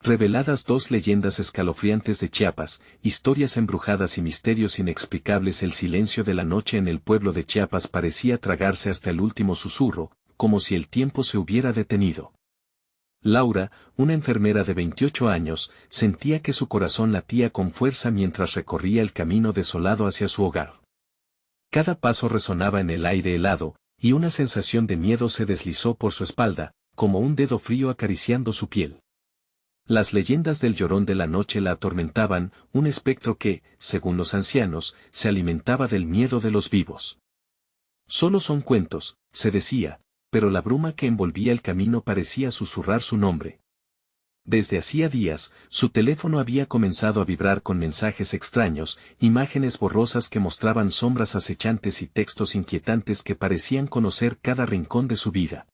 Reveladas dos leyendas escalofriantes de Chiapas, historias embrujadas y misterios inexplicables. El silencio de la noche en el pueblo de Chiapas parecía tragarse hasta el último susurro, como si el tiempo se hubiera detenido. Laura, una enfermera de 28 años, sentía que su corazón latía con fuerza mientras recorría el camino desolado hacia su hogar. Cada paso resonaba en el aire helado, y una sensación de miedo se deslizó por su espalda, como un dedo frío acariciando su piel. Las leyendas del llorón de la noche la atormentaban, un espectro que, según los ancianos, se alimentaba del miedo de los vivos. Solo son cuentos, se decía, pero la bruma que envolvía el camino parecía susurrar su nombre. Desde hacía días, su teléfono había comenzado a vibrar con mensajes extraños, imágenes borrosas que mostraban sombras acechantes y textos inquietantes que parecían conocer cada rincón de su vida.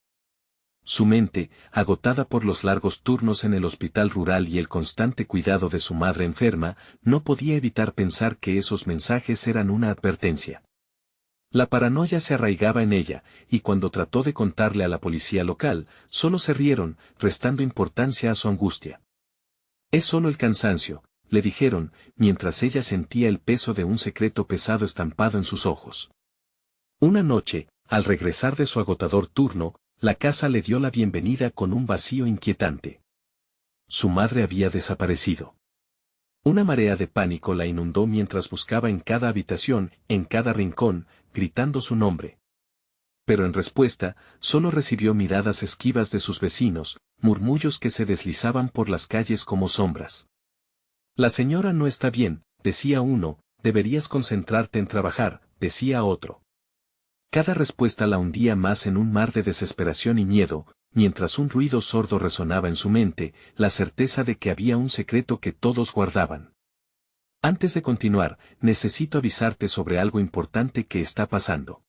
Su mente, agotada por los largos turnos en el hospital rural y el constante cuidado de su madre enferma, no podía evitar pensar que esos mensajes eran una advertencia. La paranoia se arraigaba en ella, y cuando trató de contarle a la policía local, solo se rieron, restando importancia a su angustia. «Es solo el cansancio», le dijeron, mientras ella sentía el peso de un secreto pesado estampado en sus ojos. Una noche, al regresar de su agotador turno, la casa le dio la bienvenida con un vacío inquietante. Su madre había desaparecido. Una marea de pánico la inundó mientras buscaba en cada habitación, en cada rincón, gritando su nombre. Pero en respuesta, solo recibió miradas esquivas de sus vecinos, murmullos que se deslizaban por las calles como sombras. «La señora no está bien», decía uno, «deberías concentrarte en trabajar», decía otro. Cada respuesta la hundía más en un mar de desesperación y miedo, mientras un ruido sordo resonaba en su mente, la certeza de que había un secreto que todos guardaban. «Antes de continuar, necesito avisarte sobre algo importante que está pasando.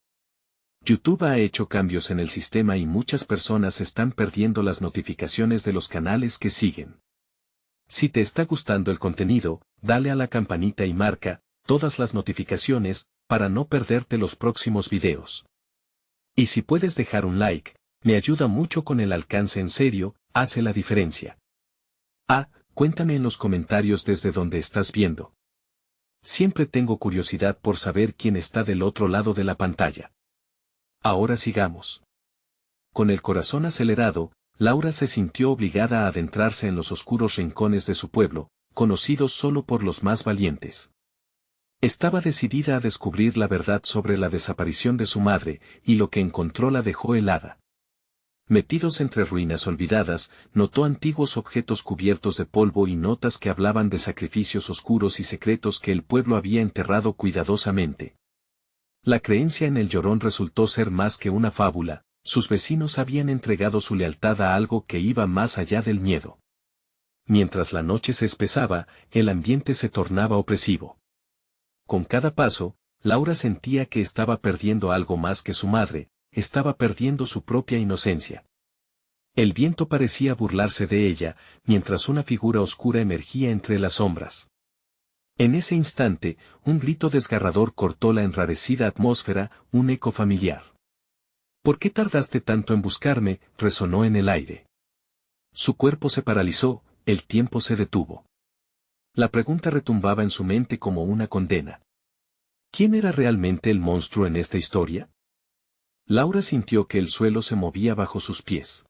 YouTube ha hecho cambios en el sistema y muchas personas están perdiendo las notificaciones de los canales que siguen. Si te está gustando el contenido, dale a la campanita y marca todas las notificaciones, para no perderte los próximos videos. Y si puedes dejar un like, me ayuda mucho con el alcance. En serio, hace la diferencia. Cuéntame en los comentarios desde donde estás viendo. Siempre tengo curiosidad por saber quién está del otro lado de la pantalla. Ahora sigamos. Con el corazón acelerado, Laura se sintió obligada a adentrarse en los oscuros rincones de su pueblo, conocidos solo por los más valientes. Estaba decidida a descubrir la verdad sobre la desaparición de su madre, y lo que encontró la dejó helada. Metidos entre ruinas olvidadas, notó antiguos objetos cubiertos de polvo y notas que hablaban de sacrificios oscuros y secretos que el pueblo había enterrado cuidadosamente. La creencia en el Llorón resultó ser más que una fábula, sus vecinos habían entregado su lealtad a algo que iba más allá del miedo. Mientras la noche se espesaba, el ambiente se tornaba opresivo. Con cada paso, Laura sentía que estaba perdiendo algo más que su madre, estaba perdiendo su propia inocencia. El viento parecía burlarse de ella, mientras una figura oscura emergía entre las sombras. En ese instante, un grito desgarrador cortó la enrarecida atmósfera, un eco familiar. «¿Por qué tardaste tanto en buscarme?», resonó en el aire. Su cuerpo se paralizó, el tiempo se detuvo. La pregunta retumbaba en su mente como una condena. ¿Quién era realmente el monstruo en esta historia? Laura sintió que el suelo se movía bajo sus pies.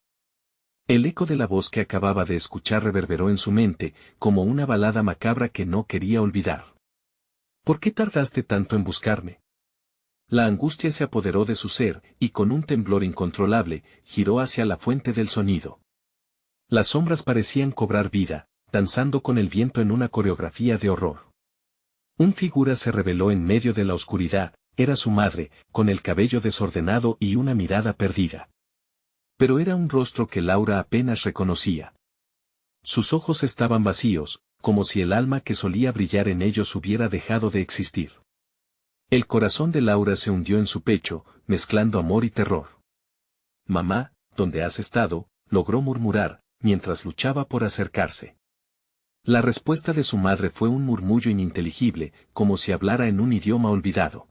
El eco de la voz que acababa de escuchar reverberó en su mente, como una balada macabra que no quería olvidar. «¿Por qué tardaste tanto en buscarme?». La angustia se apoderó de su ser, y con un temblor incontrolable, giró hacia la fuente del sonido. Las sombras parecían cobrar vida, danzando con el viento en una coreografía de horror. Una figura se reveló en medio de la oscuridad, era su madre, con el cabello desordenado y una mirada perdida. Pero era un rostro que Laura apenas reconocía. Sus ojos estaban vacíos, como si el alma que solía brillar en ellos hubiera dejado de existir. El corazón de Laura se hundió en su pecho, mezclando amor y terror. «Mamá, ¿dónde has estado?», logró murmurar, mientras luchaba por acercarse. La respuesta de su madre fue un murmullo ininteligible, como si hablara en un idioma olvidado.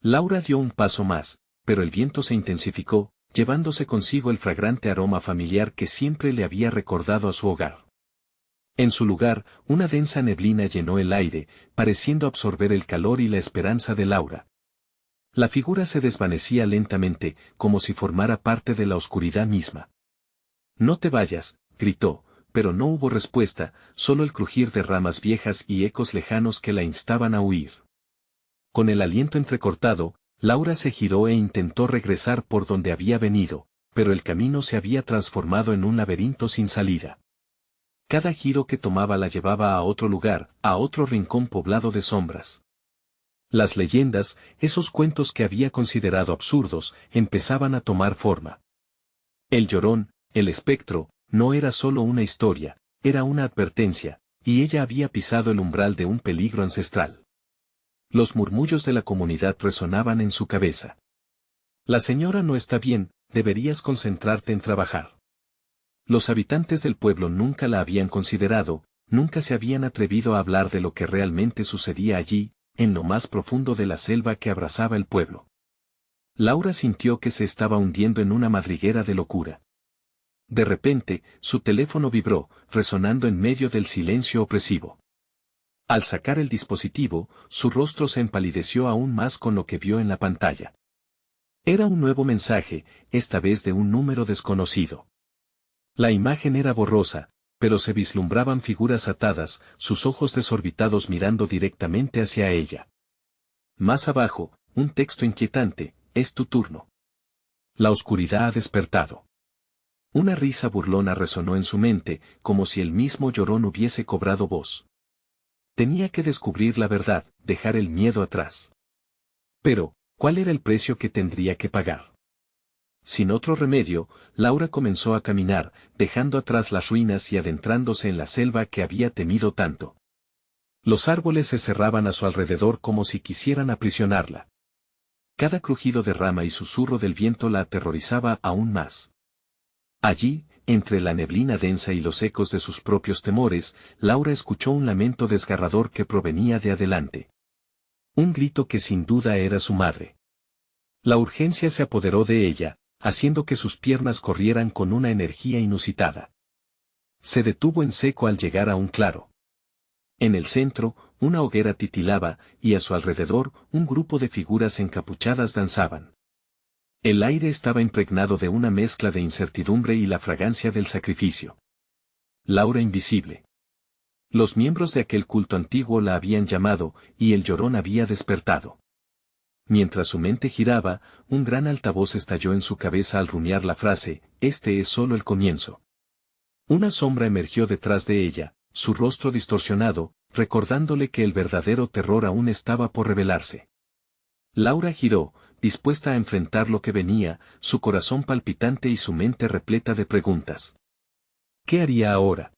Laura dio un paso más, pero el viento se intensificó, llevándose consigo el fragante aroma familiar que siempre le había recordado a su hogar. En su lugar, una densa neblina llenó el aire, pareciendo absorber el calor y la esperanza de Laura. La figura se desvanecía lentamente, como si formara parte de la oscuridad misma. «No te vayas», gritó, pero no hubo respuesta, solo el crujir de ramas viejas y ecos lejanos que la instaban a huir. Con el aliento entrecortado, Laura se giró e intentó regresar por donde había venido, pero el camino se había transformado en un laberinto sin salida. Cada giro que tomaba la llevaba a otro lugar, a otro rincón poblado de sombras. Las leyendas, esos cuentos que había considerado absurdos, empezaban a tomar forma. El llorón, el espectro, no era solo una historia, era una advertencia, y ella había pisado el umbral de un peligro ancestral. Los murmullos de la comunidad resonaban en su cabeza. «La señora no está bien, deberías concentrarte en trabajar». Los habitantes del pueblo nunca la habían considerado, nunca se habían atrevido a hablar de lo que realmente sucedía allí, en lo más profundo de la selva que abrazaba el pueblo. Laura sintió que se estaba hundiendo en una madriguera de locura. De repente, su teléfono vibró, resonando en medio del silencio opresivo. Al sacar el dispositivo, su rostro se empalideció aún más con lo que vio en la pantalla. Era un nuevo mensaje, esta vez de un número desconocido. La imagen era borrosa, pero se vislumbraban figuras atadas, sus ojos desorbitados mirando directamente hacia ella. Más abajo, un texto inquietante: «Es tu turno. La oscuridad ha despertado». Una risa burlona resonó en su mente, como si el mismo llorón hubiese cobrado voz. Tenía que descubrir la verdad, dejar el miedo atrás. Pero, ¿cuál era el precio que tendría que pagar? Sin otro remedio, Laura comenzó a caminar, dejando atrás las ruinas y adentrándose en la selva que había temido tanto. Los árboles se cerraban a su alrededor como si quisieran aprisionarla. Cada crujido de rama y susurro del viento la aterrorizaba aún más. Allí, entre la neblina densa y los ecos de sus propios temores, Laura escuchó un lamento desgarrador que provenía de adelante. Un grito que sin duda era su madre. La urgencia se apoderó de ella, haciendo que sus piernas corrieran con una energía inusitada. Se detuvo en seco al llegar a un claro. En el centro, una hoguera titilaba, y a su alrededor, un grupo de figuras encapuchadas danzaban. El aire estaba impregnado de una mezcla de incertidumbre y la fragancia del sacrificio. Laura invisible. Los miembros de aquel culto antiguo la habían llamado, y el llorón había despertado. Mientras su mente giraba, un gran altavoz estalló en su cabeza al rumiar la frase: «Este es solo el comienzo». Una sombra emergió detrás de ella, su rostro distorsionado, recordándole que el verdadero terror aún estaba por revelarse. Laura giró, dispuesta a enfrentar lo que venía, su corazón palpitante y su mente repleta de preguntas. ¿Qué haría ahora?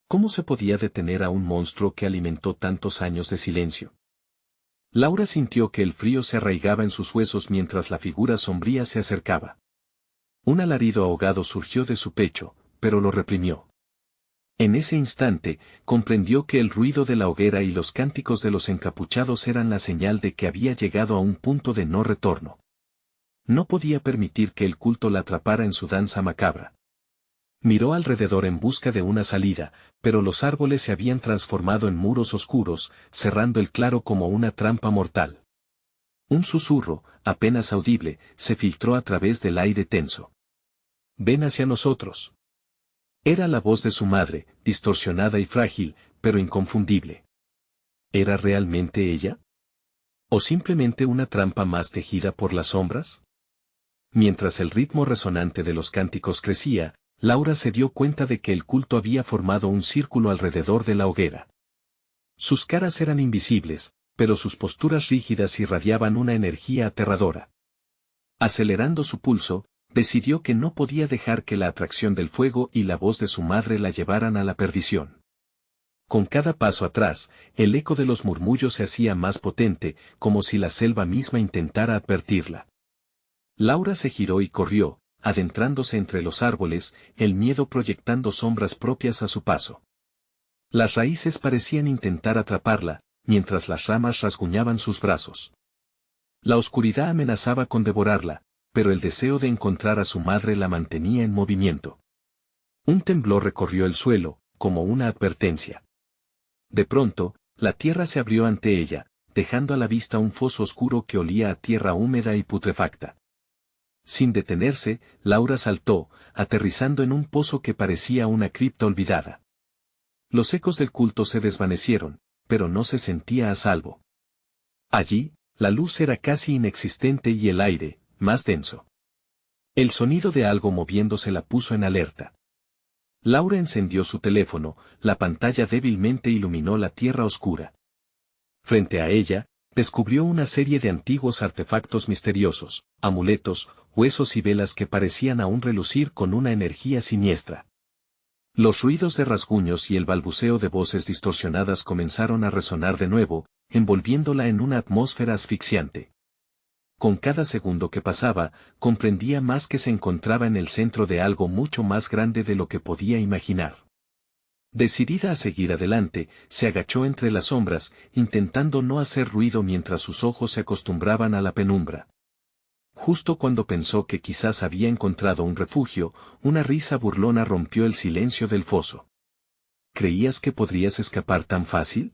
¿Cómo se podía detener a un monstruo que alimentó tantos años de silencio? Laura sintió que el frío se arraigaba en sus huesos mientras la figura sombría se acercaba. Un alarido ahogado surgió de su pecho, pero lo reprimió. En ese instante, comprendió que el ruido de la hoguera y los cánticos de los encapuchados eran la señal de que había llegado a un punto de no retorno. No podía permitir que el culto la atrapara en su danza macabra. Miró alrededor en busca de una salida, pero los árboles se habían transformado en muros oscuros, cerrando el claro como una trampa mortal. Un susurro, apenas audible, se filtró a través del aire tenso. «Ven hacia nosotros». Era la voz de su madre, distorsionada y frágil, pero inconfundible. ¿Era realmente ella? ¿O simplemente una trampa más tejida por las sombras? Mientras el ritmo resonante de los cánticos crecía, Laura se dio cuenta de que el culto había formado un círculo alrededor de la hoguera. Sus caras eran invisibles, pero sus posturas rígidas irradiaban una energía aterradora. Acelerando su pulso, decidió que no podía dejar que la atracción del fuego y la voz de su madre la llevaran a la perdición. Con cada paso atrás, el eco de los murmullos se hacía más potente, como si la selva misma intentara advertirla. Laura se giró y corrió, adentrándose entre los árboles, el miedo proyectando sombras propias a su paso. Las raíces parecían intentar atraparla, mientras las ramas rasguñaban sus brazos. La oscuridad amenazaba con devorarla, pero el deseo de encontrar a su madre la mantenía en movimiento. Un temblor recorrió el suelo, como una advertencia. De pronto, la tierra se abrió ante ella, dejando a la vista un foso oscuro que olía a tierra húmeda y putrefacta. Sin detenerse, Laura saltó, aterrizando en un pozo que parecía una cripta olvidada. Los ecos del culto se desvanecieron, pero no se sentía a salvo. Allí, la luz era casi inexistente y el aire, más denso. El sonido de algo moviéndose la puso en alerta. Laura encendió su teléfono, la pantalla débilmente iluminó la tierra oscura. Frente a ella, descubrió una serie de antiguos artefactos misteriosos, amuletos, huesos y velas que parecían aún relucir con una energía siniestra. Los ruidos de rasguños y el balbuceo de voces distorsionadas comenzaron a resonar de nuevo, envolviéndola en una atmósfera asfixiante. Con cada segundo que pasaba, comprendía más que se encontraba en el centro de algo mucho más grande de lo que podía imaginar. Decidida a seguir adelante, se agachó entre las sombras, intentando no hacer ruido mientras sus ojos se acostumbraban a la penumbra. Justo cuando pensó que quizás había encontrado un refugio, una risa burlona rompió el silencio del foso. ¿Creías que podrías escapar tan fácil?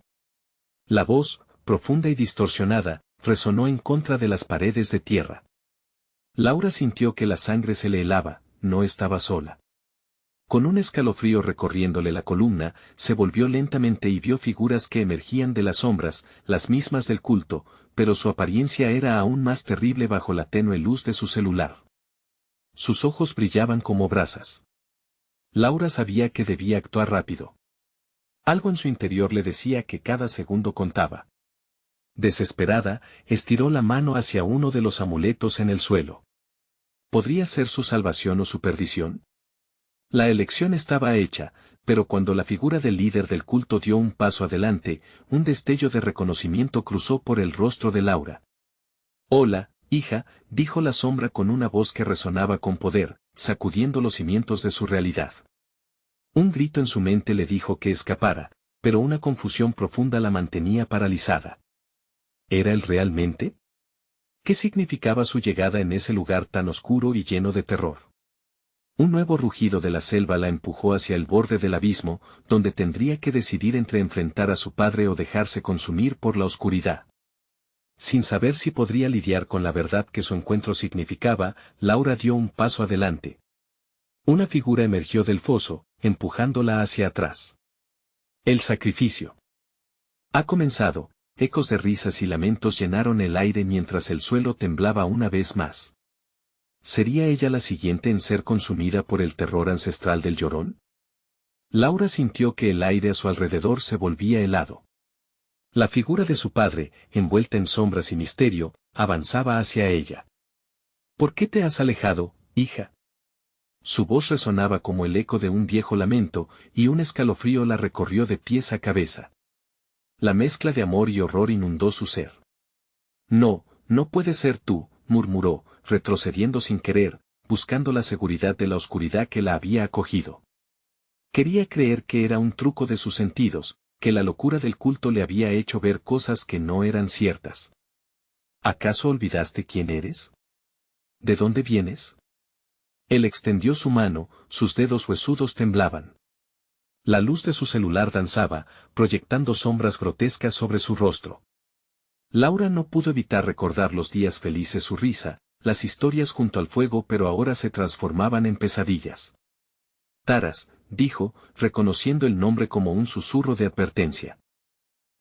La voz, profunda y distorsionada, resonó en contra de las paredes de tierra. Laura sintió que la sangre se le helaba, no estaba sola. Con un escalofrío recorriéndole la columna, se volvió lentamente y vio figuras que emergían de las sombras, las mismas del culto, pero su apariencia era aún más terrible bajo la tenue luz de su celular. Sus ojos brillaban como brasas. Laura sabía que debía actuar rápido. Algo en su interior le decía que cada segundo contaba. Desesperada, estiró la mano hacia uno de los amuletos en el suelo. ¿Podría ser su salvación o su perdición? La elección estaba hecha, pero cuando la figura del líder del culto dio un paso adelante, un destello de reconocimiento cruzó por el rostro de Laura. «Hola, hija», dijo la sombra con una voz que resonaba con poder, sacudiendo los cimientos de su realidad. Un grito en su mente le dijo que escapara, pero una confusión profunda la mantenía paralizada. ¿Era él realmente? ¿Qué significaba su llegada en ese lugar tan oscuro y lleno de terror? Un nuevo rugido de la selva la empujó hacia el borde del abismo, donde tendría que decidir entre enfrentar a su padre o dejarse consumir por la oscuridad. Sin saber si podría lidiar con la verdad que su encuentro significaba, Laura dio un paso adelante. Una figura emergió del foso, empujándola hacia atrás. El sacrificio. Ha comenzado. Ecos de risas y lamentos llenaron el aire mientras el suelo temblaba una vez más. ¿Sería ella la siguiente en ser consumida por el terror ancestral del llorón? Laura sintió que el aire a su alrededor se volvía helado. La figura de su padre, envuelta en sombras y misterio, avanzaba hacia ella. ¿Por qué te has alejado, hija? Su voz resonaba como el eco de un viejo lamento, y un escalofrío la recorrió de pies a cabeza. La mezcla de amor y horror inundó su ser. No, no puede ser tú, murmuró, retrocediendo sin querer, buscando la seguridad de la oscuridad que la había acogido. Quería creer que era un truco de sus sentidos, que la locura del culto le había hecho ver cosas que no eran ciertas. ¿Acaso olvidaste quién eres? ¿De dónde vienes? Él extendió su mano, sus dedos huesudos temblaban. La luz de su celular danzaba, proyectando sombras grotescas sobre su rostro. Laura no pudo evitar recordar los días felices, su risa, las historias junto al fuego, pero ahora se transformaban en pesadillas. Taras, dijo, reconociendo el nombre como un susurro de advertencia.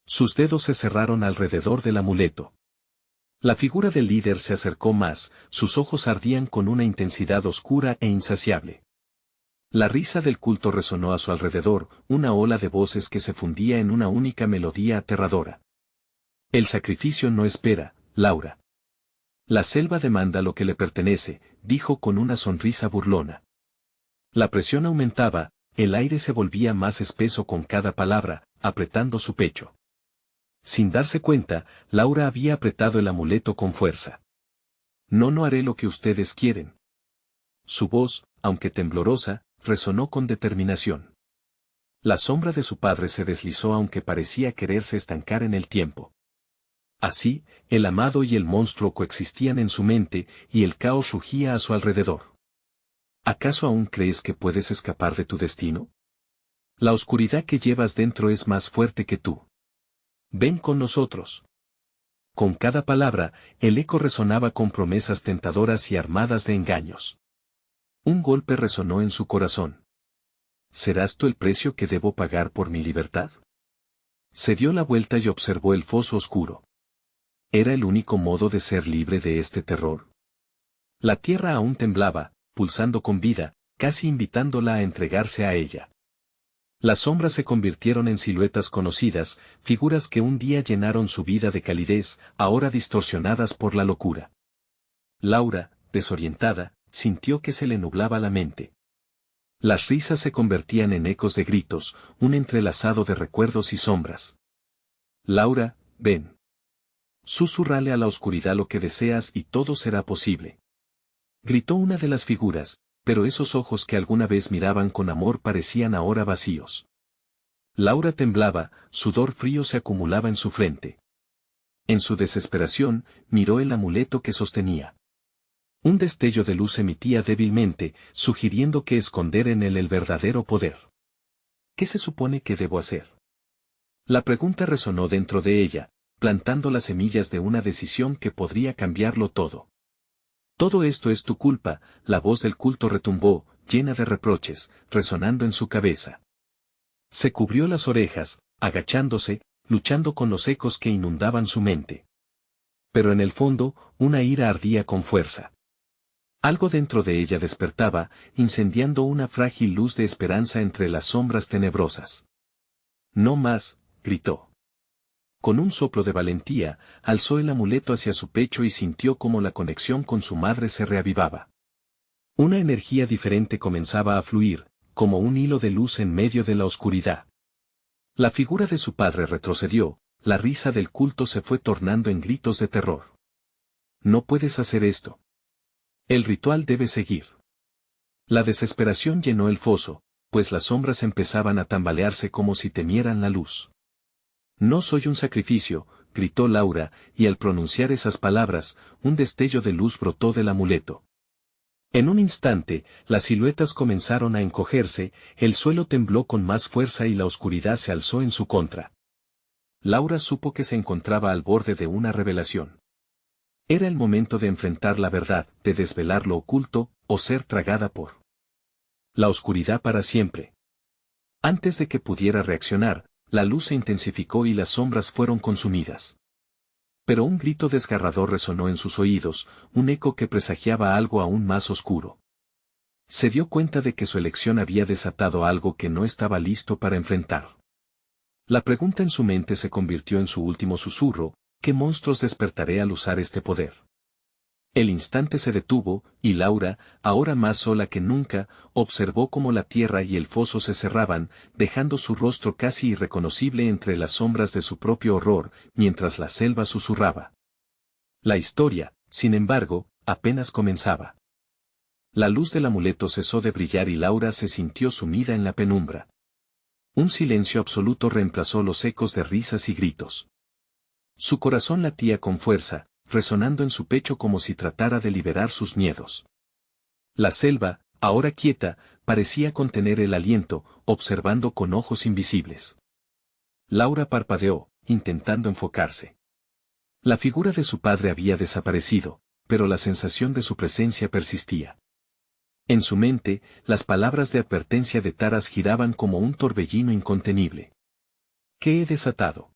Sus dedos se cerraron alrededor del amuleto. La figura del líder se acercó más, sus ojos ardían con una intensidad oscura e insaciable. La risa del culto resonó a su alrededor, una ola de voces que se fundía en una única melodía aterradora. El sacrificio no espera, Laura. La selva demanda lo que le pertenece, dijo con una sonrisa burlona. La presión aumentaba, el aire se volvía más espeso con cada palabra, apretando su pecho. Sin darse cuenta, Laura había apretado el amuleto con fuerza. No haré lo que ustedes quieren. Su voz, aunque temblorosa, resonó con determinación. La sombra de su padre se deslizó aunque parecía quererse estancar en el tiempo. Así, el amado y el monstruo coexistían en su mente, y el caos rugía a su alrededor. ¿Acaso aún crees que puedes escapar de tu destino? La oscuridad que llevas dentro es más fuerte que tú. Ven con nosotros. Con cada palabra, el eco resonaba con promesas tentadoras y armadas de engaños. Un golpe resonó en su corazón. ¿Serás tú el precio que debo pagar por mi libertad? Se dio la vuelta y observó el foso oscuro. ¿Era el único modo de ser libre de este terror? La tierra aún temblaba, pulsando con vida, casi invitándola a entregarse a ella. Las sombras se convirtieron en siluetas conocidas, figuras que un día llenaron su vida de calidez, ahora distorsionadas por la locura. Laura, desorientada, sintió que se le nublaba la mente. Las risas se convertían en ecos de gritos, un entrelazado de recuerdos y sombras. Laura, ven. Susurrale a la oscuridad lo que deseas y todo será posible. Gritó una de las figuras, pero esos ojos que alguna vez miraban con amor parecían ahora vacíos. Laura temblaba, sudor frío se acumulaba en su frente. En su desesperación, miró el amuleto que sostenía. Un destello de luz emitía débilmente, sugiriendo que esconder en él el verdadero poder. ¿Qué se supone que debo hacer? La pregunta resonó dentro de ella, plantando las semillas de una decisión que podría cambiarlo todo. Todo esto es tu culpa, la voz del culto retumbó, llena de reproches, resonando en su cabeza. Se cubrió las orejas, agachándose, luchando con los ecos que inundaban su mente. Pero en el fondo, una ira ardía con fuerza. Algo dentro de ella despertaba, incendiando una frágil luz de esperanza entre las sombras tenebrosas. No más, gritó. Con un soplo de valentía, alzó el amuleto hacia su pecho y sintió cómo la conexión con su madre se reavivaba. Una energía diferente comenzaba a fluir, como un hilo de luz en medio de la oscuridad. La figura de su padre retrocedió, la risa del culto se fue tornando en gritos de terror. No puedes hacer esto. El ritual debe seguir. La desesperación llenó el foso, pues las sombras empezaban a tambalearse como si temieran la luz. No soy un sacrificio, gritó Laura, y al pronunciar esas palabras, un destello de luz brotó del amuleto. En un instante, las siluetas comenzaron a encogerse, el suelo tembló con más fuerza y la oscuridad se alzó en su contra. Laura supo que se encontraba al borde de una revelación. Era el momento de enfrentar la verdad, de desvelar lo oculto, o ser tragada por la oscuridad para siempre. Antes de que pudiera reaccionar, la luz se intensificó y las sombras fueron consumidas. Pero un grito desgarrador resonó en sus oídos, un eco que presagiaba algo aún más oscuro. Se dio cuenta de que su elección había desatado algo que no estaba listo para enfrentar. La pregunta en su mente se convirtió en su último susurro: ¿qué monstruos despertaré al usar este poder? El instante se detuvo, y Laura, ahora más sola que nunca, observó cómo la tierra y el foso se cerraban, dejando su rostro casi irreconocible entre las sombras de su propio horror, mientras la selva susurraba. La historia, sin embargo, apenas comenzaba. La luz del amuleto cesó de brillar y Laura se sintió sumida en la penumbra. Un silencio absoluto reemplazó los ecos de risas y gritos. Su corazón latía con fuerza, resonando en su pecho como si tratara de liberar sus miedos. La selva, ahora quieta, parecía contener el aliento, observando con ojos invisibles. Laura parpadeó, intentando enfocarse. La figura de su padre había desaparecido, pero la sensación de su presencia persistía. En su mente, las palabras de advertencia de Taras giraban como un torbellino incontenible. ¿Qué he desatado?,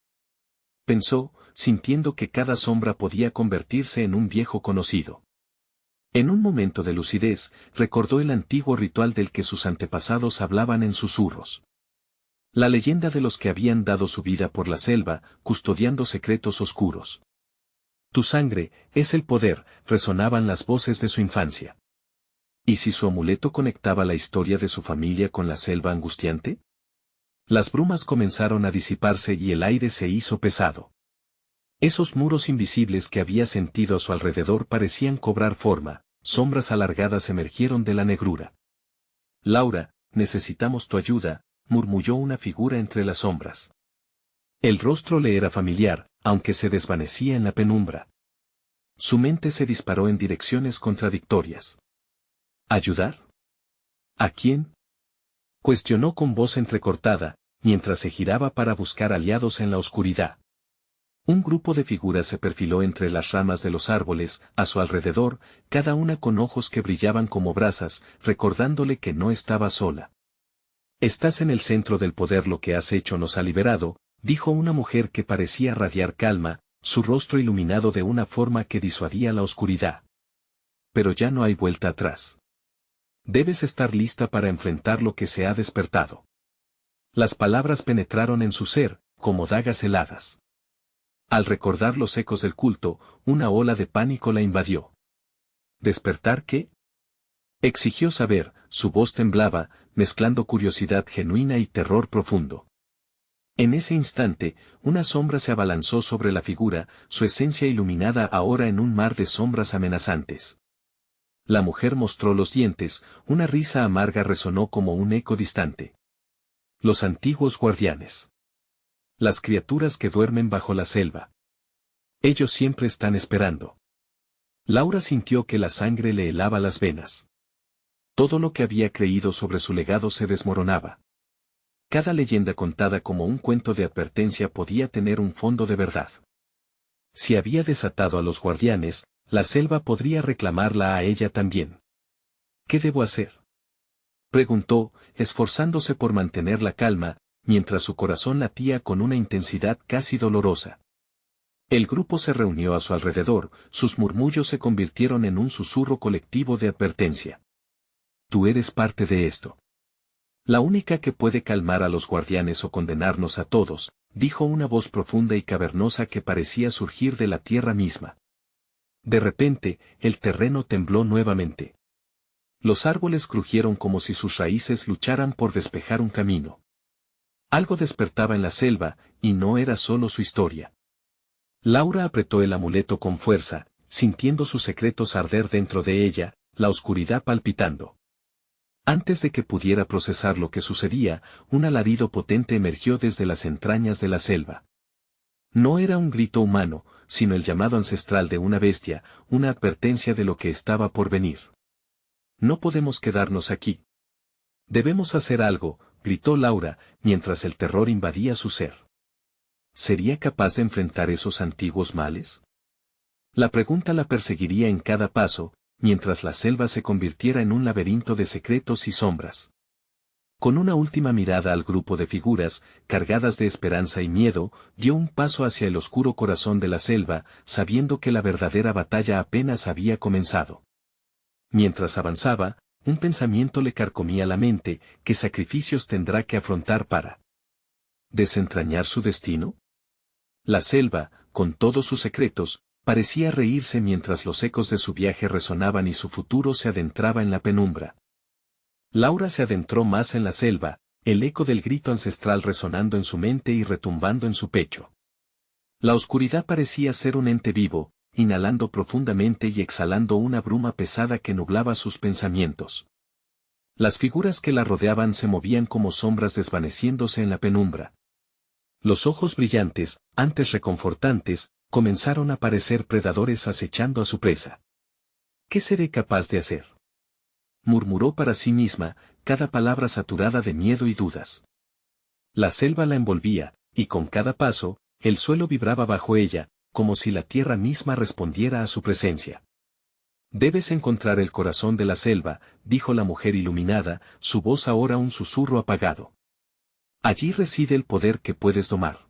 pensó, sintiendo que cada sombra podía convertirse en un viejo conocido. En un momento de lucidez, recordó el antiguo ritual del que sus antepasados hablaban en susurros. La leyenda de los que habían dado su vida por la selva, custodiando secretos oscuros. Tu sangre es el poder, resonaban las voces de su infancia. ¿Y si su amuleto conectaba la historia de su familia con la selva angustiante? Las brumas comenzaron a disiparse y el aire se hizo pesado. Esos muros invisibles que había sentido a su alrededor parecían cobrar forma, sombras alargadas emergieron de la negrura. Laura, necesitamos tu ayuda, murmulló una figura entre las sombras. El rostro le era familiar, aunque se desvanecía en la penumbra. Su mente se disparó en direcciones contradictorias. ¿Ayudar? ¿A quién? Cuestionó con voz entrecortada, mientras se giraba para buscar aliados en la oscuridad. Un grupo de figuras se perfiló entre las ramas de los árboles, a su alrededor, cada una con ojos que brillaban como brasas, recordándole que no estaba sola. «Estás en el centro del poder, lo que has hecho nos ha liberado», dijo una mujer que parecía radiar calma, su rostro iluminado de una forma que disuadía la oscuridad. «Pero ya no hay vuelta atrás. Debes estar lista para enfrentar lo que se ha despertado». Las palabras penetraron en su ser, como dagas heladas. Al recordar los ecos del culto, una ola de pánico la invadió. ¿Despertar qué?, exigió saber, su voz temblaba, mezclando curiosidad genuina y terror profundo. En ese instante, una sombra se abalanzó sobre la figura, su esencia iluminada ahora en un mar de sombras amenazantes. La mujer mostró los dientes, una risa amarga resonó como un eco distante. Los antiguos guardianes. Las criaturas que duermen bajo la selva. Ellos siempre están esperando. Laura sintió que la sangre le helaba las venas. Todo lo que había creído sobre su legado se desmoronaba. Cada leyenda contada como un cuento de advertencia podía tener un fondo de verdad. Si había desatado a los guardianes, la selva podría reclamarla a ella también. ¿Qué debo hacer?, preguntó, esforzándose por mantener la calma, mientras su corazón latía con una intensidad casi dolorosa. El grupo se reunió a su alrededor, sus murmullos se convirtieron en un susurro colectivo de advertencia. «Tú eres parte de esto. La única que puede calmar a los guardianes o condenarnos a todos», dijo una voz profunda y cavernosa que parecía surgir de la tierra misma. De repente, el terreno tembló nuevamente. Los árboles crujieron como si sus raíces lucharan por despejar un camino. Algo despertaba en la selva, y no era solo su historia. Laura apretó el amuleto con fuerza, sintiendo sus secretos arder dentro de ella, la oscuridad palpitando. Antes de que pudiera procesar lo que sucedía, un alarido potente emergió desde las entrañas de la selva. No era un grito humano, sino el llamado ancestral de una bestia, una advertencia de lo que estaba por venir. «No podemos quedarnos aquí. Debemos hacer algo», gritó Laura, mientras el terror invadía su ser. ¿Sería capaz de enfrentar esos antiguos males? La pregunta la perseguiría en cada paso, mientras la selva se convirtiera en un laberinto de secretos y sombras. Con una última mirada al grupo de figuras, cargadas de esperanza y miedo, dio un paso hacia el oscuro corazón de la selva, sabiendo que la verdadera batalla apenas había comenzado. Mientras avanzaba, un pensamiento le carcomía la mente: ¿qué sacrificios tendrá que afrontar para desentrañar su destino? La selva, con todos sus secretos, parecía reírse mientras los ecos de su viaje resonaban y su futuro se adentraba en la penumbra. Laura se adentró más en la selva, el eco del grito ancestral resonando en su mente y retumbando en su pecho. La oscuridad parecía ser un ente vivo, inhalando profundamente y exhalando una bruma pesada que nublaba sus pensamientos. Las figuras que la rodeaban se movían como sombras desvaneciéndose en la penumbra. Los ojos brillantes, antes reconfortantes, comenzaron a parecer predadores acechando a su presa. «¿Qué seré capaz de hacer?», murmuró para sí misma, cada palabra saturada de miedo y dudas. La selva la envolvía, y con cada paso, el suelo vibraba bajo ella, como si la tierra misma respondiera a su presencia. «Debes encontrar el corazón de la selva», dijo la mujer iluminada, su voz ahora un susurro apagado. «Allí reside el poder que puedes domar.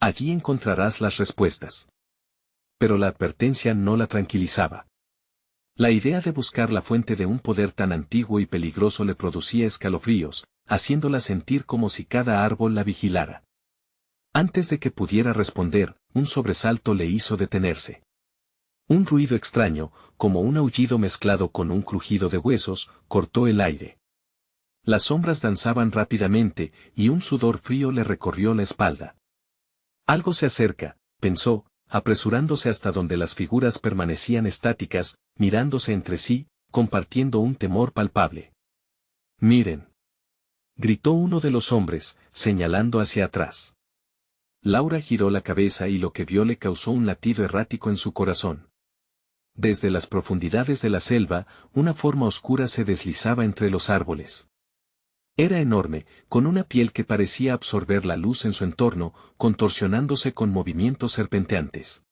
Allí encontrarás las respuestas». Pero la advertencia no la tranquilizaba. La idea de buscar la fuente de un poder tan antiguo y peligroso le producía escalofríos, haciéndola sentir como si cada árbol la vigilara. Antes de que pudiera responder, un sobresalto le hizo detenerse. Un ruido extraño, como un aullido mezclado con un crujido de huesos, cortó el aire. Las sombras danzaban rápidamente, y un sudor frío le recorrió la espalda. «Algo se acerca», pensó, apresurándose hasta donde las figuras permanecían estáticas, mirándose entre sí, compartiendo un temor palpable. «Miren», gritó uno de los hombres, señalando hacia atrás. Laura giró la cabeza y lo que vio le causó un latido errático en su corazón. Desde las profundidades de la selva, una forma oscura se deslizaba entre los árboles. Era enorme, con una piel que parecía absorber la luz en su entorno, contorsionándose con movimientos serpenteantes.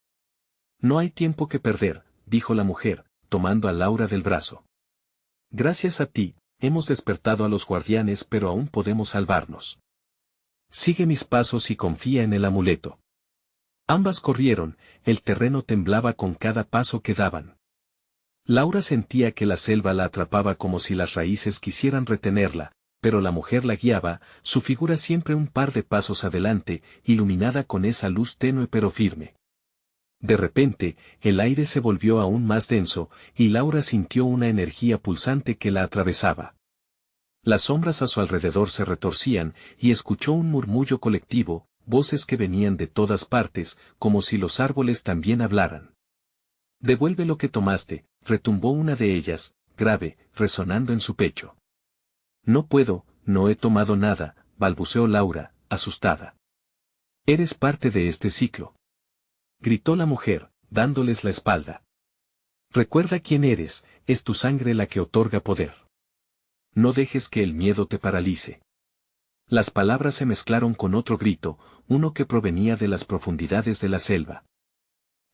No hay tiempo que perder, dijo la mujer, tomando a Laura del brazo. Gracias a ti, hemos despertado a los guardianes, pero aún podemos salvarnos. Sigue mis pasos y confía en el amuleto. Ambas corrieron, el terreno temblaba con cada paso que daban. Laura sentía que la selva la atrapaba como si las raíces quisieran retenerla, pero la mujer la guiaba, su figura siempre un par de pasos adelante, iluminada con esa luz tenue pero firme. De repente, el aire se volvió aún más denso, y Laura sintió una energía pulsante que la atravesaba. Las sombras a su alrededor se retorcían, y escuchó un murmullo colectivo, voces que venían de todas partes, como si los árboles también hablaran. «Devuelve lo que tomaste», retumbó una de ellas, grave, resonando en su pecho. «No puedo, no he tomado nada», balbuceó Laura, asustada. «Eres parte de este ciclo», gritó la mujer, dándoles la espalda. «Recuerda quién eres, es tu sangre la que otorga poder. No dejes que el miedo te paralice». Las palabras se mezclaron con otro grito, uno que provenía de las profundidades de la selva.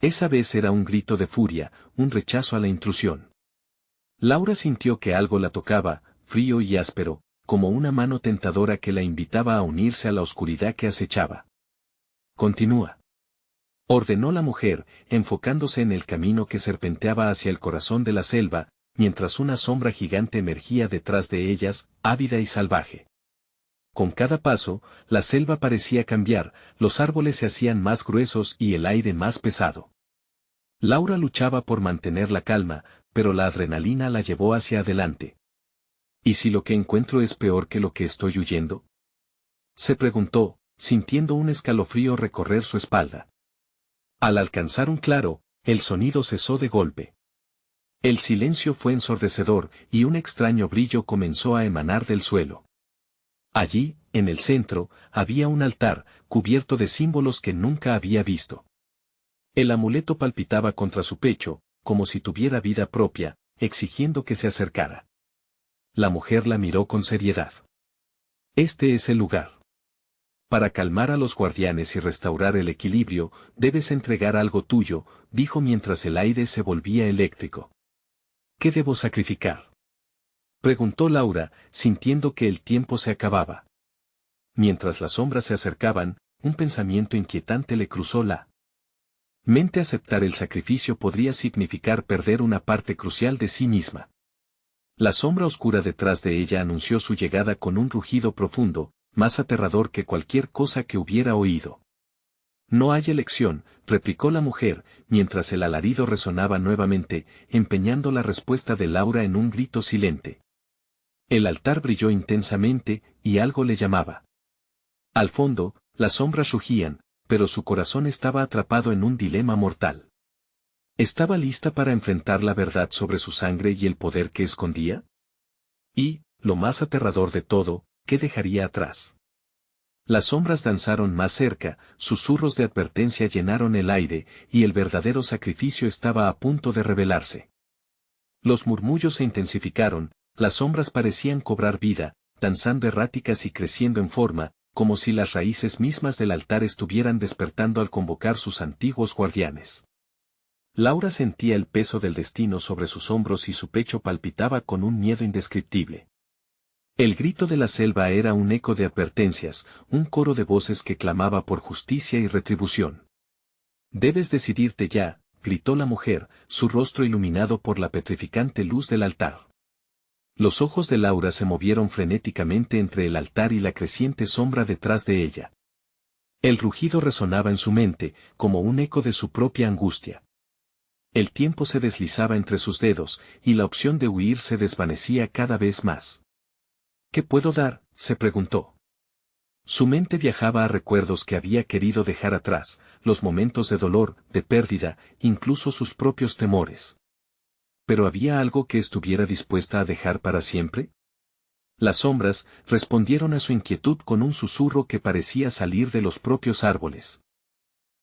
Esa vez era un grito de furia, un rechazo a la intrusión. Laura sintió que algo la tocaba, frío y áspero, como una mano tentadora que la invitaba a unirse a la oscuridad que acechaba. «Continúa», ordenó la mujer, enfocándose en el camino que serpenteaba hacia el corazón de la selva, mientras una sombra gigante emergía detrás de ellas, ávida y salvaje. Con cada paso, la selva parecía cambiar, los árboles se hacían más gruesos y el aire más pesado. Laura luchaba por mantener la calma, pero la adrenalina la llevó hacia adelante. ¿Y si lo que encuentro es peor que lo que estoy huyendo?, se preguntó, sintiendo un escalofrío recorrer su espalda. Al alcanzar un claro, el sonido cesó de golpe. El silencio fue ensordecedor, y un extraño brillo comenzó a emanar del suelo. Allí, en el centro, había un altar, cubierto de símbolos que nunca había visto. El amuleto palpitaba contra su pecho, como si tuviera vida propia, exigiendo que se acercara. La mujer la miró con seriedad. «Este es el lugar. Para calmar a los guardianes y restaurar el equilibrio, debes entregar algo tuyo», dijo mientras el aire se volvía eléctrico. «¿Qué debo sacrificar?», preguntó Laura, sintiendo que el tiempo se acababa. Mientras las sombras se acercaban, un pensamiento inquietante le cruzó la mente. Aceptar el sacrificio podría significar perder una parte crucial de sí misma. La sombra oscura detrás de ella anunció su llegada con un rugido profundo, más aterrador que cualquier cosa que hubiera oído. «No hay elección», replicó la mujer, mientras el alarido resonaba nuevamente, empeñando la respuesta de Laura en un grito silente. El altar brilló intensamente, y algo le llamaba. Al fondo, las sombras rugían, pero su corazón estaba atrapado en un dilema mortal. ¿Estaba lista para enfrentar la verdad sobre su sangre y el poder que escondía? Y, lo más aterrador de todo, ¿qué dejaría atrás? Las sombras danzaron más cerca, susurros de advertencia llenaron el aire, y el verdadero sacrificio estaba a punto de revelarse. Los murmullos se intensificaron, las sombras parecían cobrar vida, danzando erráticas y creciendo en forma, como si las raíces mismas del altar estuvieran despertando al convocar sus antiguos guardianes. Laura sentía el peso del destino sobre sus hombros y su pecho palpitaba con un miedo indescriptible. El grito de la selva era un eco de advertencias, un coro de voces que clamaba por justicia y retribución. «Debes decidirte ya», gritó la mujer, su rostro iluminado por la petrificante luz del altar. Los ojos de Laura se movieron frenéticamente entre el altar y la creciente sombra detrás de ella. El rugido resonaba en su mente, como un eco de su propia angustia. El tiempo se deslizaba entre sus dedos, y la opción de huir se desvanecía cada vez más. «¿Qué puedo dar?», se preguntó. Su mente viajaba a recuerdos que había querido dejar atrás, los momentos de dolor, de pérdida, incluso sus propios temores. ¿Pero había algo que estuviera dispuesta a dejar para siempre? Las sombras respondieron a su inquietud con un susurro que parecía salir de los propios árboles.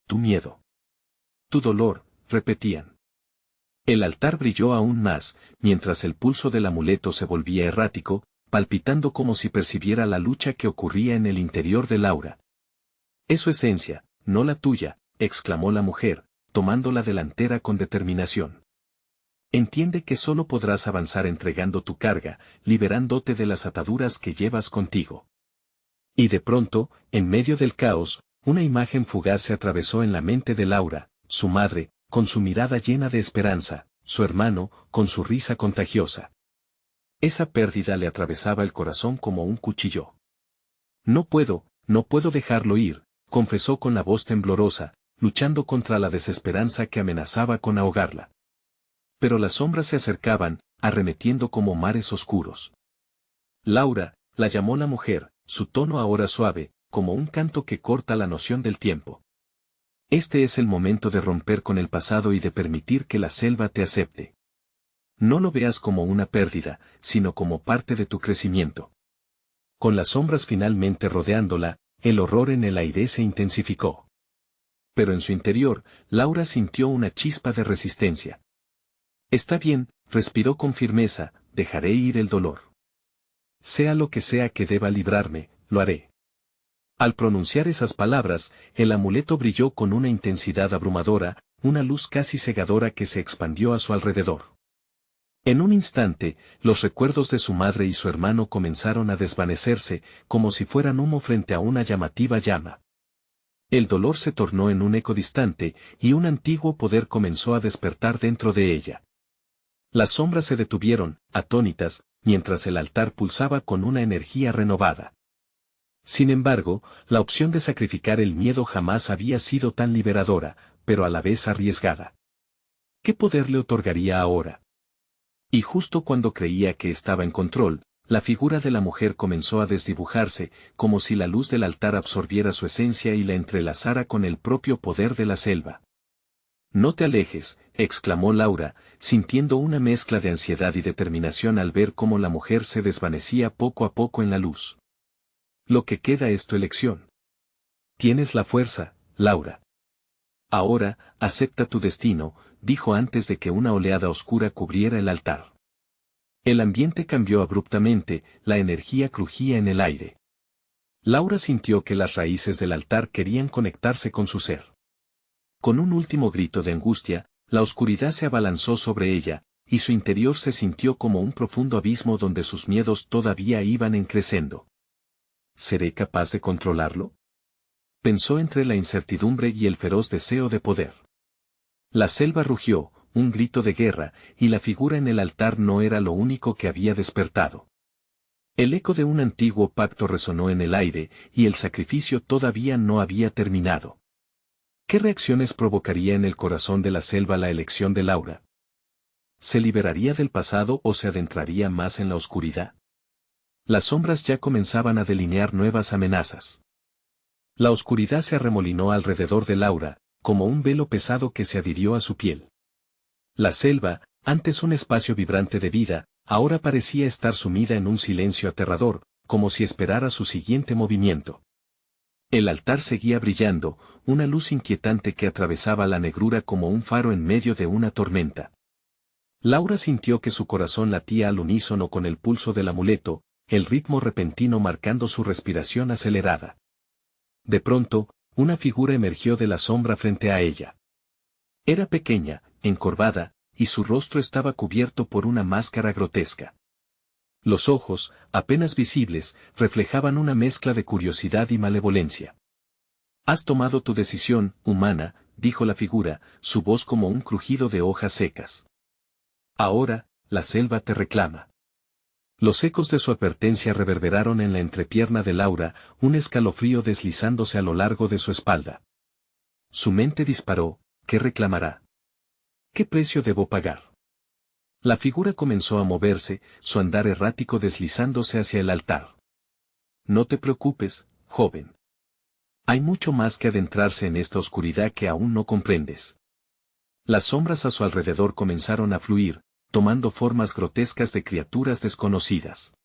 «Tu miedo. Tu dolor», repetían. El altar brilló aún más, mientras el pulso del amuleto se volvía errático, palpitando como si percibiera la lucha que ocurría en el interior de Laura. Es su esencia, no la tuya, exclamó la mujer, tomando la delantera con determinación. Entiende que solo podrás avanzar entregando tu carga, liberándote de las ataduras que llevas contigo. Y de pronto, en medio del caos, una imagen fugaz se atravesó en la mente de Laura, su madre, con su mirada llena de esperanza, su hermano, con su risa contagiosa. Esa pérdida le atravesaba el corazón como un cuchillo. No puedo dejarlo ir, confesó con la voz temblorosa, luchando contra la desesperanza que amenazaba con ahogarla. Pero las sombras se acercaban, arremetiendo como mares oscuros. Laura, la llamó la mujer, su tono ahora suave, como un canto que corta la noción del tiempo. Este es el momento de romper con el pasado y de permitir que la selva te acepte. No lo veas como una pérdida, sino como parte de tu crecimiento. Con las sombras finalmente rodeándola, el horror en el aire se intensificó. Pero en su interior, Laura sintió una chispa de resistencia. Está bien, respiró con firmeza, dejaré ir el dolor. Sea lo que sea que deba librarme, lo haré. Al pronunciar esas palabras, el amuleto brilló con una intensidad abrumadora, una luz casi cegadora que se expandió a su alrededor. En un instante, los recuerdos de su madre y su hermano comenzaron a desvanecerse, como si fueran humo frente a una llamativa llama. El dolor se tornó en un eco distante, y un antiguo poder comenzó a despertar dentro de ella. Las sombras se detuvieron, atónitas, mientras el altar pulsaba con una energía renovada. Sin embargo, la opción de sacrificar el miedo jamás había sido tan liberadora, pero a la vez arriesgada. ¿Qué poder le otorgaría ahora? Y justo cuando creía que estaba en control, la figura de la mujer comenzó a desdibujarse, como si la luz del altar absorbiera su esencia y la entrelazara con el propio poder de la selva. No te alejes, exclamó Laura, sintiendo una mezcla de ansiedad y determinación al ver cómo la mujer se desvanecía poco a poco en la luz. Lo que queda es tu elección. Tienes la fuerza, Laura. Ahora, acepta tu destino, dijo antes de que una oleada oscura cubriera el altar. El ambiente cambió abruptamente, la energía crujía en el aire. Laura sintió que las raíces del altar querían conectarse con su ser. Con un último grito de angustia, la oscuridad se abalanzó sobre ella, y su interior se sintió como un profundo abismo donde sus miedos todavía iban en creciendo. ¿Seré capaz de controlarlo? Pensó entre la incertidumbre y el feroz deseo de poder. La selva rugió, un grito de guerra, y la figura en el altar no era lo único que había despertado. El eco de un antiguo pacto resonó en el aire, y el sacrificio todavía no había terminado. ¿Qué reacciones provocaría en el corazón de la selva la elección de Laura? ¿Se liberaría del pasado o se adentraría más en la oscuridad? Las sombras ya comenzaban a delinear nuevas amenazas. La oscuridad se arremolinó alrededor de Laura, como un velo pesado que se adhirió a su piel. La selva, antes un espacio vibrante de vida, ahora parecía estar sumida en un silencio aterrador, como si esperara su siguiente movimiento. El altar seguía brillando, una luz inquietante que atravesaba la negrura como un faro en medio de una tormenta. Laura sintió que su corazón latía al unísono con el pulso del amuleto, el ritmo repentino marcando su respiración acelerada. De pronto, una figura emergió de la sombra frente a ella. Era pequeña, encorvada, y su rostro estaba cubierto por una máscara grotesca. Los ojos, apenas visibles, reflejaban una mezcla de curiosidad y malevolencia. «Has tomado tu decisión, humana», dijo la figura, su voz como un crujido de hojas secas. «Ahora, la selva te reclama». Los ecos de su advertencia reverberaron en la entrepierna de Laura, un escalofrío deslizándose a lo largo de su espalda. Su mente disparó, ¿qué reclamará? ¿Qué precio debo pagar? La figura comenzó a moverse, su andar errático deslizándose hacia el altar. No te preocupes, joven. Hay mucho más que adentrarse en esta oscuridad que aún no comprendes. Las sombras a su alrededor comenzaron a fluir, tomando formas grotescas de criaturas desconocidas.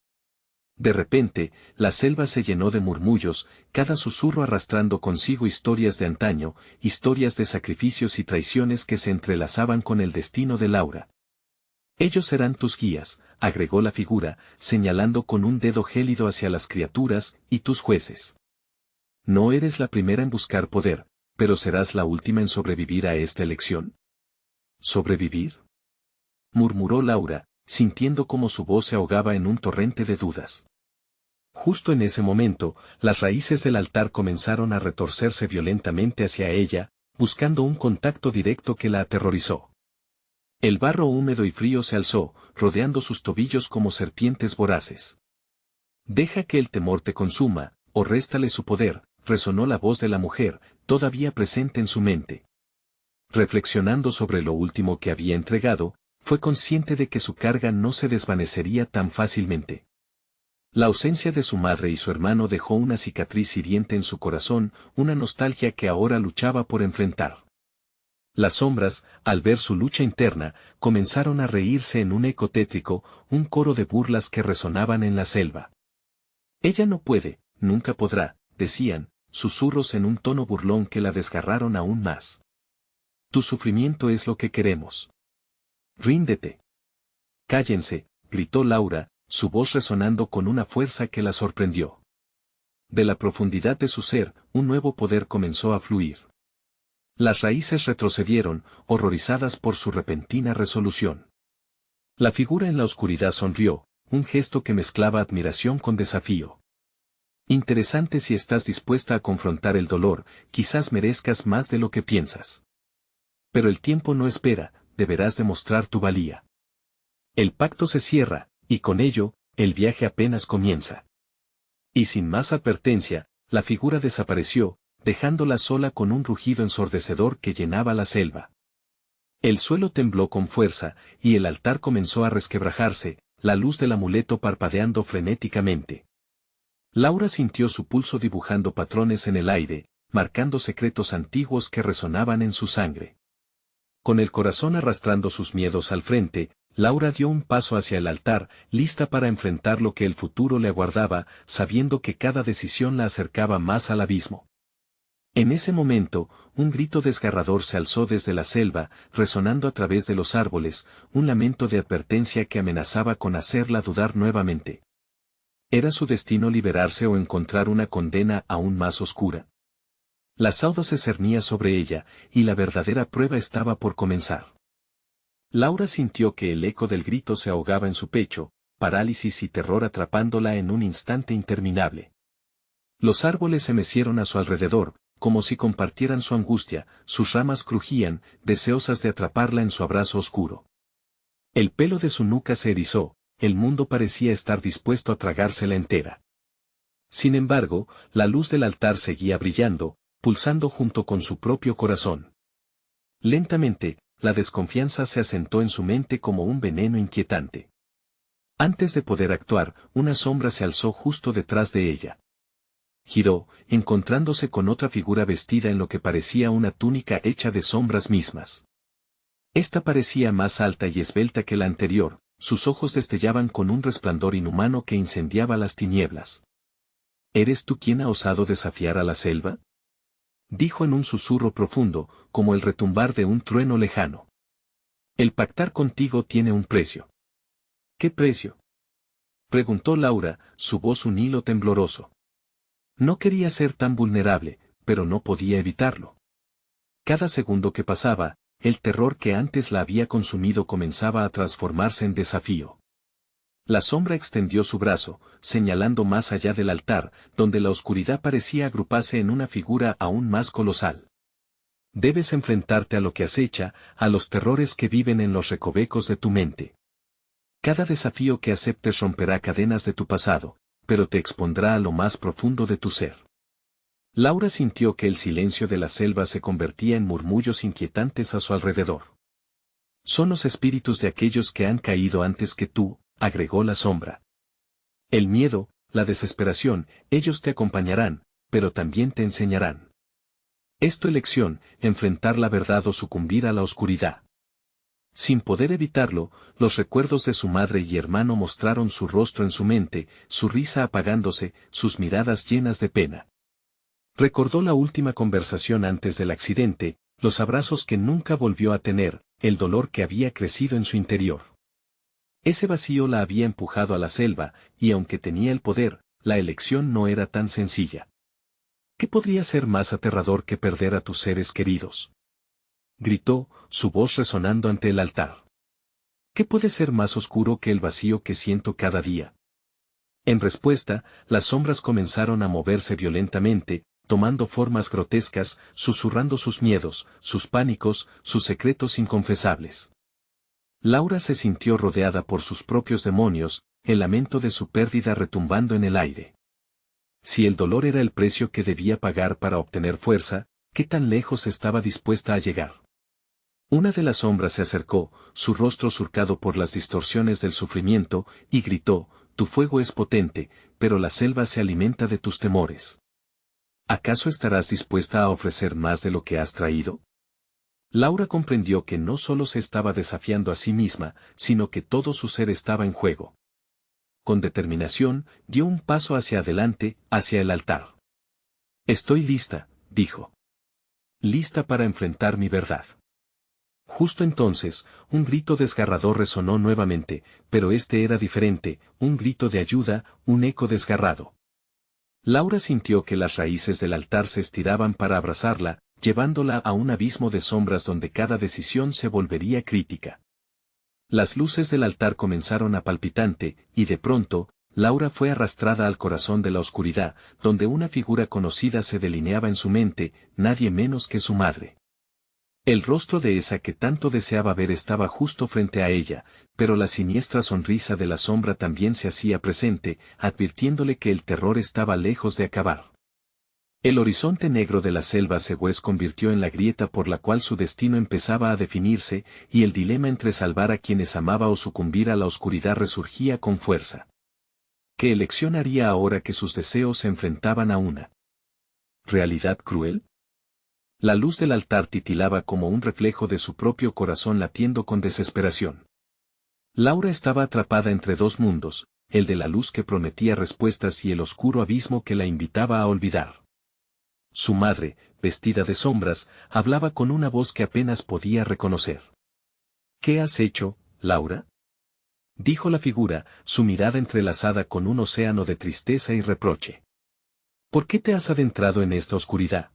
De repente, la selva se llenó de murmullos, cada susurro arrastrando consigo historias de antaño, historias de sacrificios y traiciones que se entrelazaban con el destino de Laura. Ellos serán tus guías, agregó la figura, señalando con un dedo gélido hacia las criaturas, y tus jueces. No eres la primera en buscar poder, pero serás la última en sobrevivir a esta elección. ¿Sobrevivir?, murmuró Laura, sintiendo como su voz se ahogaba en un torrente de dudas. Justo en ese momento, las raíces del altar comenzaron a retorcerse violentamente hacia ella, buscando un contacto directo que la aterrorizó. El barro húmedo y frío se alzó, rodeando sus tobillos como serpientes voraces. Deja que el temor te consuma, o réstale su poder, resonó la voz de la mujer, todavía presente en su mente. Reflexionando sobre lo último que había entregado, fue consciente de que su carga no se desvanecería tan fácilmente. La ausencia de su madre y su hermano dejó una cicatriz hiriente en su corazón, una nostalgia que ahora luchaba por enfrentar. Las sombras, al ver su lucha interna, comenzaron a reírse en un eco tétrico, un coro de burlas que resonaban en la selva. Ella no puede, nunca podrá, decían, susurros en un tono burlón que la desgarraron aún más. Tu sufrimiento es lo que queremos. Ríndete. Cállense, gritó Laura, su voz resonando con una fuerza que la sorprendió. De la profundidad de su ser, un nuevo poder comenzó a fluir. Las raíces retrocedieron, horrorizadas por su repentina resolución. La figura en la oscuridad sonrió, un gesto que mezclaba admiración con desafío. Interesante si estás dispuesta a confrontar el dolor, quizás merezcas más de lo que piensas. Pero el tiempo no espera, deberás demostrar tu valía. El pacto se cierra, y con ello, el viaje apenas comienza. Y sin más advertencia, la figura desapareció, dejándola sola con un rugido ensordecedor que llenaba la selva. El suelo tembló con fuerza, y el altar comenzó a resquebrajarse, la luz del amuleto parpadeando frenéticamente. Laura sintió su pulso dibujando patrones en el aire, marcando secretos antiguos que resonaban en su sangre. Con el corazón arrastrando sus miedos al frente, Laura dio un paso hacia el altar, lista para enfrentar lo que el futuro le aguardaba, sabiendo que cada decisión la acercaba más al abismo. En ese momento, un grito desgarrador se alzó desde la selva, resonando a través de los árboles, un lamento de advertencia que amenazaba con hacerla dudar nuevamente. ¿Era su destino liberarse o encontrar una condena aún más oscura? La sauda se cernía sobre ella, y la verdadera prueba estaba por comenzar. Laura sintió que el eco del grito se ahogaba en su pecho, parálisis y terror atrapándola en un instante interminable. Los árboles se mecieron a su alrededor, como si compartieran su angustia, sus ramas crujían, deseosas de atraparla en su abrazo oscuro. El pelo de su nuca se erizó, el mundo parecía estar dispuesto a tragársela entera. Sin embargo, la luz del altar seguía brillando, pulsando junto con su propio corazón. Lentamente, la desconfianza se asentó en su mente como un veneno inquietante. Antes de poder actuar, una sombra se alzó justo detrás de ella. Giró, encontrándose con otra figura vestida en lo que parecía una túnica hecha de sombras mismas. Esta parecía más alta y esbelta que la anterior, sus ojos destellaban con un resplandor inhumano que incendiaba las tinieblas. ¿Eres tú quien ha osado desafiar a la selva?, dijo en un susurro profundo, como el retumbar de un trueno lejano. El pactar contigo tiene un precio. ¿Qué precio?, preguntó Laura, su voz un hilo tembloroso. No quería ser tan vulnerable, pero no podía evitarlo. Cada segundo que pasaba, el terror que antes la había consumido comenzaba a transformarse en desafío. La sombra extendió su brazo, señalando más allá del altar, donde la oscuridad parecía agruparse en una figura aún más colosal. Debes enfrentarte a lo que acecha, a los terrores que viven en los recovecos de tu mente. Cada desafío que aceptes romperá cadenas de tu pasado, pero te expondrá a lo más profundo de tu ser. Laura sintió que el silencio de la selva se convertía en murmullos inquietantes a su alrededor. Son los espíritus de aquellos que han caído antes que tú, agregó la sombra. El miedo, la desesperación, ellos te acompañarán, pero también te enseñarán. Es tu elección, enfrentar la verdad o sucumbir a la oscuridad. Sin poder evitarlo, los recuerdos de su madre y hermano mostraron su rostro en su mente, su risa apagándose, sus miradas llenas de pena. Recordó la última conversación antes del accidente, los abrazos que nunca volvió a tener, el dolor que había crecido en su interior. Ese vacío la había empujado a la selva, y aunque tenía el poder, la elección no era tan sencilla. ¿Qué podría ser más aterrador que perder a tus seres queridos? Gritó, su voz resonando ante el altar. ¿Qué puede ser más oscuro que el vacío que siento cada día? En respuesta, las sombras comenzaron a moverse violentamente, tomando formas grotescas, susurrando sus miedos, sus pánicos, sus secretos inconfesables. Laura se sintió rodeada por sus propios demonios, el lamento de su pérdida retumbando en el aire. Si el dolor era el precio que debía pagar para obtener fuerza, ¿qué tan lejos estaba dispuesta a llegar? Una de las sombras se acercó, su rostro surcado por las distorsiones del sufrimiento, y gritó: «Tu fuego es potente, pero la selva se alimenta de tus temores. ¿Acaso estarás dispuesta a ofrecer más de lo que has traído?» Laura comprendió que no solo se estaba desafiando a sí misma, sino que todo su ser estaba en juego. Con determinación, dio un paso hacia adelante, hacia el altar. «Estoy lista», dijo. «Lista para enfrentar mi verdad». Justo entonces, un grito desgarrador resonó nuevamente, pero este era diferente, un grito de ayuda, un eco desgarrado. Laura sintió que las raíces del altar se estiraban para abrazarla, llevándola a un abismo de sombras donde cada decisión se volvería crítica. Las luces del altar comenzaron a palpitante, y de pronto, Laura fue arrastrada al corazón de la oscuridad, donde una figura conocida se delineaba en su mente, nadie menos que su madre. El rostro de esa que tanto deseaba ver estaba justo frente a ella, pero la siniestra sonrisa de la sombra también se hacía presente, advirtiéndole que el terror estaba lejos de acabar. El horizonte negro de la selva se convirtió en la grieta por la cual su destino empezaba a definirse, y el dilema entre salvar a quienes amaba o sucumbir a la oscuridad resurgía con fuerza. ¿Qué elección haría ahora que sus deseos se enfrentaban a una realidad cruel? La luz del altar titilaba como un reflejo de su propio corazón latiendo con desesperación. Laura estaba atrapada entre dos mundos, el de la luz que prometía respuestas y el oscuro abismo que la invitaba a olvidar. Su madre, vestida de sombras, hablaba con una voz que apenas podía reconocer. «¿Qué has hecho, Laura?», dijo la figura, su mirada entrelazada con un océano de tristeza y reproche. «¿Por qué te has adentrado en esta oscuridad?».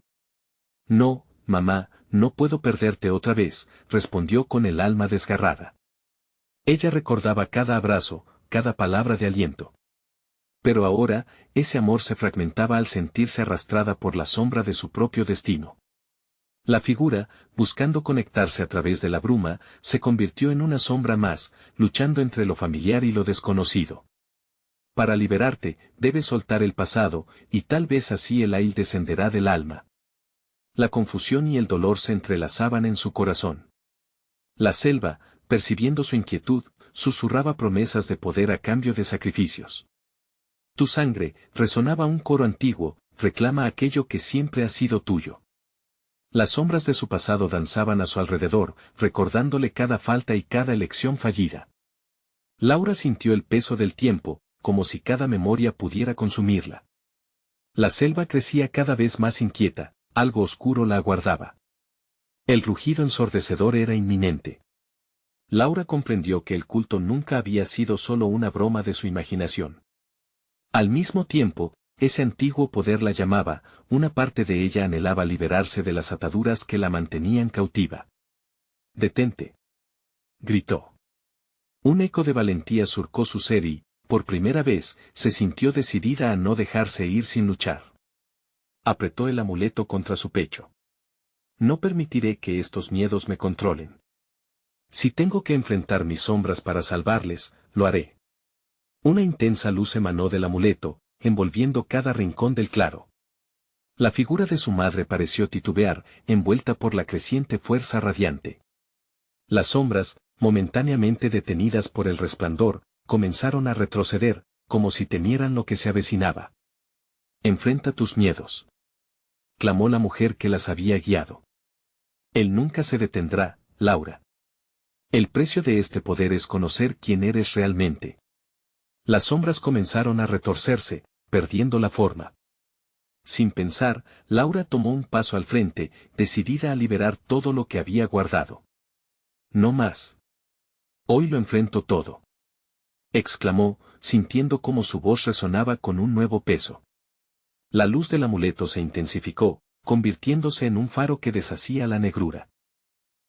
«No, mamá, no puedo perderte otra vez», respondió con el alma desgarrada. Ella recordaba cada abrazo, cada palabra de aliento. Pero ahora, ese amor se fragmentaba al sentirse arrastrada por la sombra de su propio destino. La figura, buscando conectarse a través de la bruma, se convirtió en una sombra más, luchando entre lo familiar y lo desconocido. Para liberarte, debes soltar el pasado, y tal vez así el aire descenderá del alma. La confusión y el dolor se entrelazaban en su corazón. La selva, percibiendo su inquietud, susurraba promesas de poder a cambio de sacrificios. «Tu sangre», resonaba un coro antiguo, «reclama aquello que siempre ha sido tuyo». Las sombras de su pasado danzaban a su alrededor, recordándole cada falta y cada elección fallida. Laura sintió el peso del tiempo, como si cada memoria pudiera consumirla. La selva crecía cada vez más inquieta, algo oscuro la aguardaba. El rugido ensordecedor era inminente. Laura comprendió que el culto nunca había sido solo una broma de su imaginación. Al mismo tiempo, ese antiguo poder la llamaba, una parte de ella anhelaba liberarse de las ataduras que la mantenían cautiva. «Detente», gritó. Un eco de valentía surcó su ser y, por primera vez, se sintió decidida a no dejarse ir sin luchar. Apretó el amuleto contra su pecho. «No permitiré que estos miedos me controlen. Si tengo que enfrentar mis sombras para salvarles, lo haré». Una intensa luz emanó del amuleto, envolviendo cada rincón del claro. La figura de su madre pareció titubear, envuelta por la creciente fuerza radiante. Las sombras, momentáneamente detenidas por el resplandor, comenzaron a retroceder, como si temieran lo que se avecinaba. «Enfrenta tus miedos», clamó la mujer que las había guiado. «Él nunca se detendrá, Laura. El precio de este poder es conocer quién eres realmente». Las sombras comenzaron a retorcerse, perdiendo la forma. Sin pensar, Laura tomó un paso al frente, decidida a liberar todo lo que había guardado. «No más. Hoy lo enfrento todo». exclamó, sintiendo cómo su voz resonaba con un nuevo peso. La luz del amuleto se intensificó, convirtiéndose en un faro que deshacía la negrura.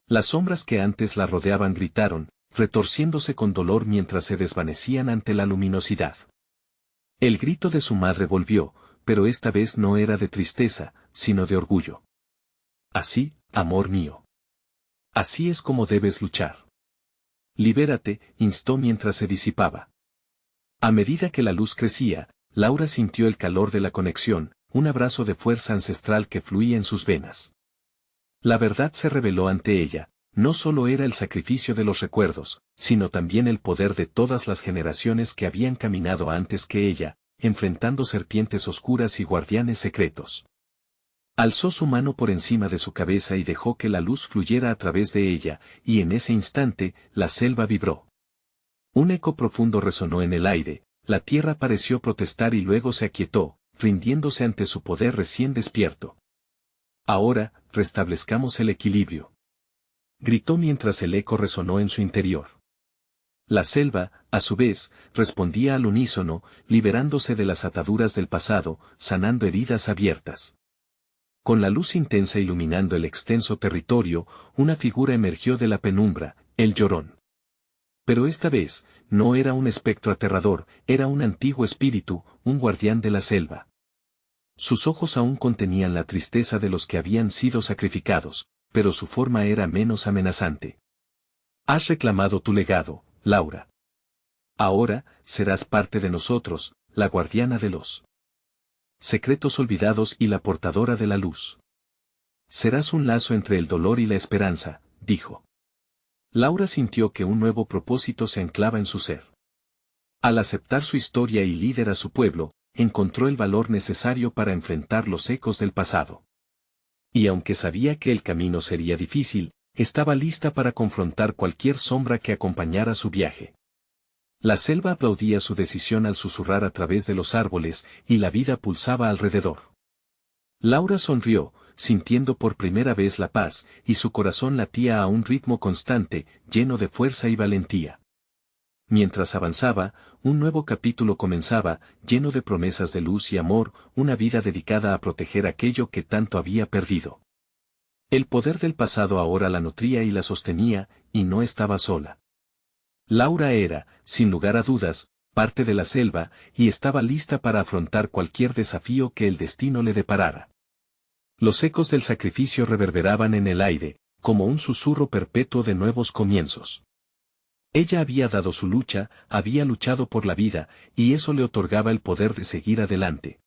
Las sombras que antes la rodeaban gritaron, retorciéndose con dolor mientras se desvanecían ante la luminosidad. El grito de su madre volvió, pero esta vez no era de tristeza, sino de orgullo. Así, amor mío. Así es como debes luchar. Libérate, instó mientras se disipaba. A medida que la luz crecía, Laura sintió el calor de la conexión, un abrazo de fuerza ancestral que fluía en sus venas. La verdad se reveló ante ella, no solo era el sacrificio de los recuerdos, sino también el poder de todas las generaciones que habían caminado antes que ella, enfrentando serpientes oscuras y guardianes secretos. Alzó su mano por encima de su cabeza y dejó que la luz fluyera a través de ella, y en ese instante, la selva vibró. Un eco profundo resonó en el aire, la tierra pareció protestar y luego se aquietó, rindiéndose ante su poder recién despierto. Ahora, restablezcamos el equilibrio. Gritó mientras el eco resonó en su interior. La selva, a su vez, respondía al unísono, liberándose de las ataduras del pasado, sanando heridas abiertas. Con la luz intensa iluminando el extenso territorio, una figura emergió de la penumbra, el Llorón. Pero esta vez, no era un espectro aterrador, era un antiguo espíritu, un guardián de la selva. Sus ojos aún contenían la tristeza de los que habían sido sacrificados, pero su forma era menos amenazante. Has reclamado tu legado, Laura. Ahora, serás parte de nosotros, la guardiana de los secretos olvidados y la portadora de la luz. Serás un lazo entre el dolor y la esperanza, dijo. Laura sintió que un nuevo propósito se anclaba en su ser. Al aceptar su historia y líder a su pueblo, encontró el valor necesario para enfrentar los ecos del pasado. Y aunque sabía que el camino sería difícil, estaba lista para confrontar cualquier sombra que acompañara su viaje. La selva aplaudía su decisión al susurrar a través de los árboles, y la vida pulsaba alrededor. Laura sonrió, sintiendo por primera vez la paz, y su corazón latía a un ritmo constante, lleno de fuerza y valentía. Mientras avanzaba, un nuevo capítulo comenzaba, lleno de promesas de luz y amor, una vida dedicada a proteger aquello que tanto había perdido. El poder del pasado ahora la nutría y la sostenía, y no estaba sola. Laura era, sin lugar a dudas, parte de la selva, y estaba lista para afrontar cualquier desafío que el destino le deparara. Los ecos del sacrificio reverberaban en el aire, como un susurro perpetuo de nuevos comienzos. Ella había dado su lucha, había luchado por la vida, y eso le otorgaba el poder de seguir adelante.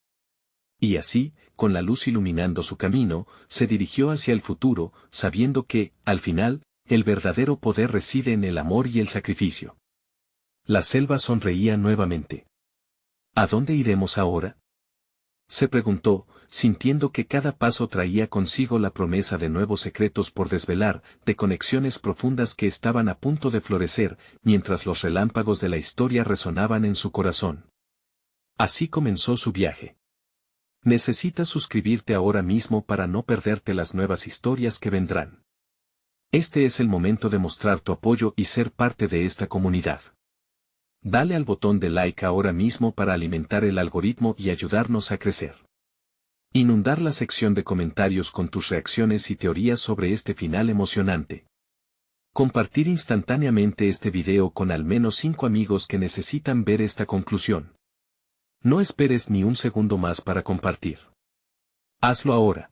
Y así, con la luz iluminando su camino, se dirigió hacia el futuro, sabiendo que, al final, el verdadero poder reside en el amor y el sacrificio. La selva sonreía nuevamente. ¿A dónde iremos ahora?, se preguntó, sintiendo que cada paso traía consigo la promesa de nuevos secretos por desvelar, de conexiones profundas que estaban a punto de florecer, mientras los relámpagos de la historia resonaban en su corazón. Así comenzó su viaje. Necesitas suscribirte ahora mismo para no perderte las nuevas historias que vendrán. Este es el momento de mostrar tu apoyo y ser parte de esta comunidad. Dale al botón de like ahora mismo para alimentar el algoritmo y ayudarnos a crecer. Inundar la sección de comentarios con tus reacciones y teorías sobre este final emocionante. Compartir instantáneamente este video con al menos 5 amigos que necesitan ver esta conclusión. No esperes ni un segundo más para compartir. Hazlo ahora.